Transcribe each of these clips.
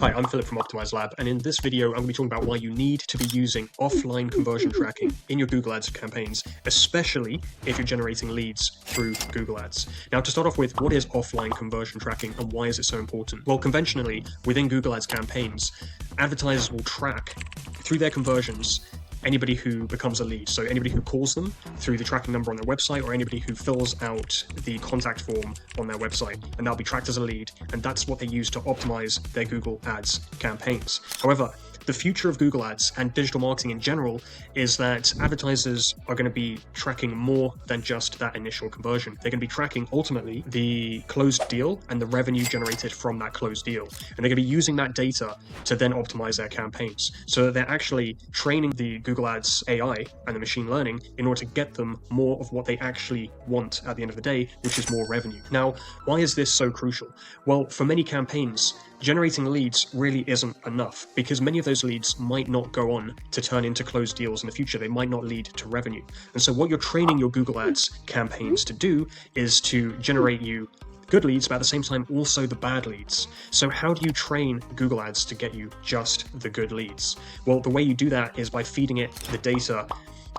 Hi, I'm Philip from Optimize Lab, and in this video, I'm going to be talking about why you need to be using offline conversion tracking in your Google Ads campaigns, especially if you're generating leads through Google Ads. Now, to start off with, what is offline conversion tracking and why is it so important? Well, conventionally, within Google Ads campaigns, advertisers will track through their conversions anybody who becomes a lead. So anybody who calls them through the tracking number on their website, or anybody who fills out the contact form on their website, and that'll be tracked as a lead, and that's what they use to optimize their Google Ads campaigns. However, the future of Google Ads and digital marketing in general is that advertisers are going to be tracking more than just that initial conversion. They're going to be tracking ultimately the closed deal and the revenue generated from that closed deal. And they're going to be using that data to then optimize their campaigns. So that they're actually training the Google Ads AI and the machine learning in order to get them more of what they actually want at the end of the day, which is more revenue. Now, why is this so crucial? Well, for many campaigns, generating leads really isn't enough because many of those leads might not go on to turn into closed deals in the future. They might not lead to revenue. And so what you're training your Google Ads campaigns to do is to generate you good leads, but at the same time also the bad leads. So how do you train Google Ads to get you just the good leads? Well, the way you do that is by feeding it the data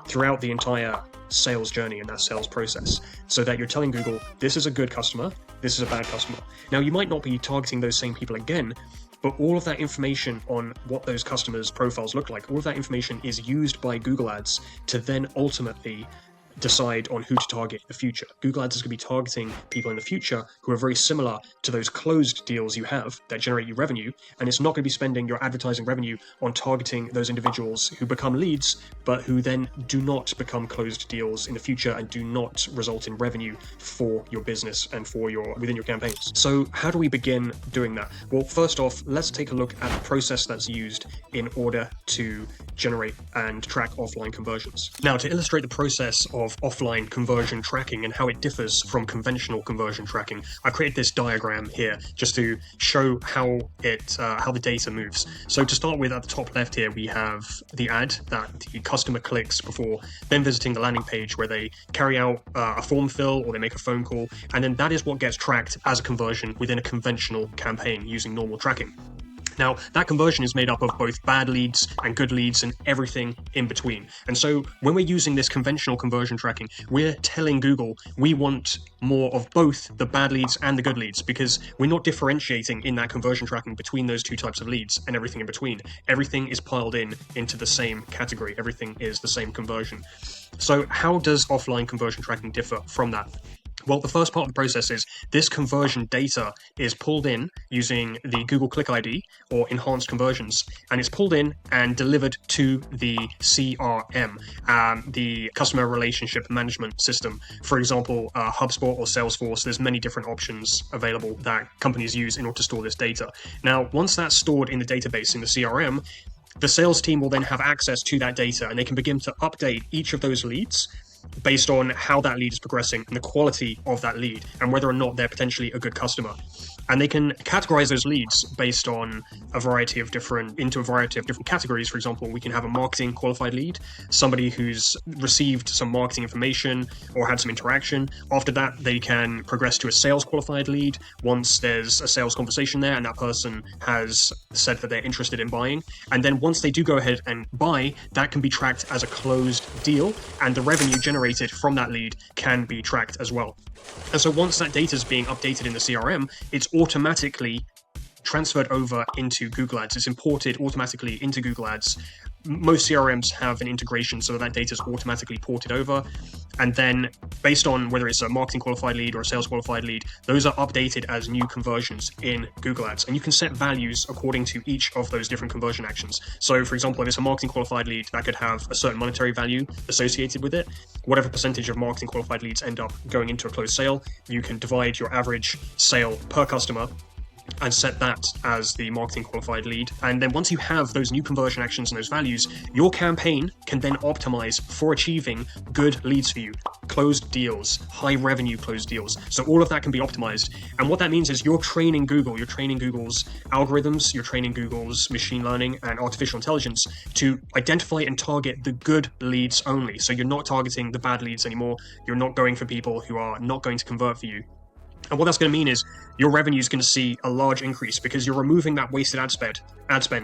throughout the entire sales journey and that sales process, so that you're telling Google, this is a good customer, this is a bad customer. Now, you might not be targeting those same people again, but all of that information on what those customers' profiles look like, all of that information is used by Google Ads to then ultimately decide on who to target in the future. Google Ads is going to be targeting people in the future who are very similar to those closed deals you have that generate you revenue, and it's not going to be spending your advertising revenue on targeting those individuals who become leads, but who then do not become closed deals in the future and do not result in revenue for your business and for within your campaigns. So how do we begin doing that? Well, first off, let's take a look at the process that's used in order to generate and track offline conversions. Now, to illustrate the process of offline conversion tracking and how it differs from conventional conversion tracking, I created this diagram here just to show how the data moves. So to start with, at the top left here, we have the ad that the customer clicks before then visiting the landing page, where they carry out a form fill or they make a phone call, and then that is what gets tracked as a conversion within a conventional campaign using normal tracking. Now, that conversion is made up of both bad leads and good leads and everything in between. And so when we're using this conventional conversion tracking, we're telling Google we want more of both the bad leads and the good leads, because we're not differentiating in that conversion tracking between those two types of leads and everything in between. Everything is piled into the same category. Everything is the same conversion. So how does offline conversion tracking differ from that? Well, the first part of the process is this conversion data is pulled in using the Google Click ID or enhanced conversions, and it's pulled in and delivered to the CRM, the customer relationship management system. For example, HubSpot or Salesforce, there's many different options available that companies use in order to store this data. Now, once that's stored in the database in the CRM, the sales team will then have access to that data, and they can begin to update each of those leads based on how that lead is progressing and the quality of that lead and whether or not they're potentially a good customer. And they can categorize those leads based on a variety of different categories. For example, we can have a marketing qualified lead, somebody who's received some marketing information or had some interaction. After that, they can progress to a sales qualified lead once there's a sales conversation there and that person has said that they're interested in buying. And then once they do go ahead and buy, that can be tracked as a closed deal, and the revenue generated from that lead can be tracked as well. And so once that data is being updated in the CRM, it's automatically transferred over into Google Ads. It's imported automatically into Google Ads. Most CRMs have an integration so that data is automatically ported over. And then based on whether it's a marketing qualified lead or a sales qualified lead, those are updated as new conversions in Google Ads. And you can set values according to each of those different conversion actions. So for example, if it's a marketing qualified lead, that could have a certain monetary value associated with it. Whatever percentage of marketing qualified leads end up going into a closed sale, you can divide your average sale per customer and set that as the marketing qualified lead. And then once you have those new conversion actions and those values, your campaign can then optimize for achieving good leads for you, closed deals, high revenue closed deals. So all of that can be optimized. And what that means is you're training Google's algorithms, you're training Google's machine learning and artificial intelligence to identify and target the good leads only. So you're not targeting the bad leads anymore. You're not going for people who are not going to convert for you. And what that's going to mean is your revenue is going to see a large increase because you're removing that wasted ad spend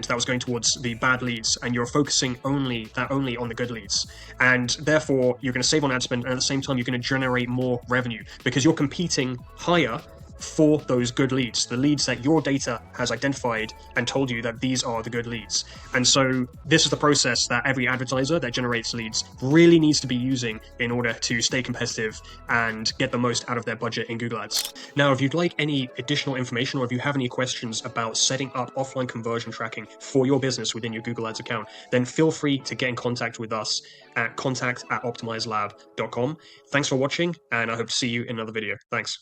that was going towards the bad leads, and you're focusing only on the good leads. And therefore, you're going to save on ad spend, and at the same time, you're going to generate more revenue because you're competing higher for those good leads, the leads that your data has identified and told you that these are the good leads. And so this is the process that every advertiser that generates leads really needs to be using in order to stay competitive and get the most out of their budget in Google Ads. Now, if you'd like any additional information, or if you have any questions about setting up offline conversion tracking for your business within your Google Ads account, then feel free to get in contact with us at contact@optimizelab.com. Thanks for watching, and I hope to see you in another video. Thanks.